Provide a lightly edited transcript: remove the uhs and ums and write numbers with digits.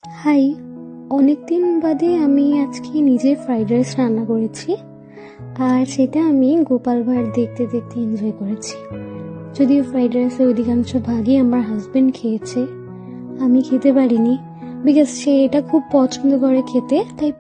High, অনেকদিন বাদে আমি আজকে নিজে ফ্রাইড রাইস রান্না করেছি। আর সেটা আমি গোপাল ভাঁড় দেখতে দেখতে এনজয় করেছি। যদিও ফ্রাইড রাইসের অধিকাংশ ভাগই আমার হাজবেন্ড খেয়েছে, আমি খেতে পারিনি বিকজ সে এটা খুব পছন্দ করে খেতে, তাই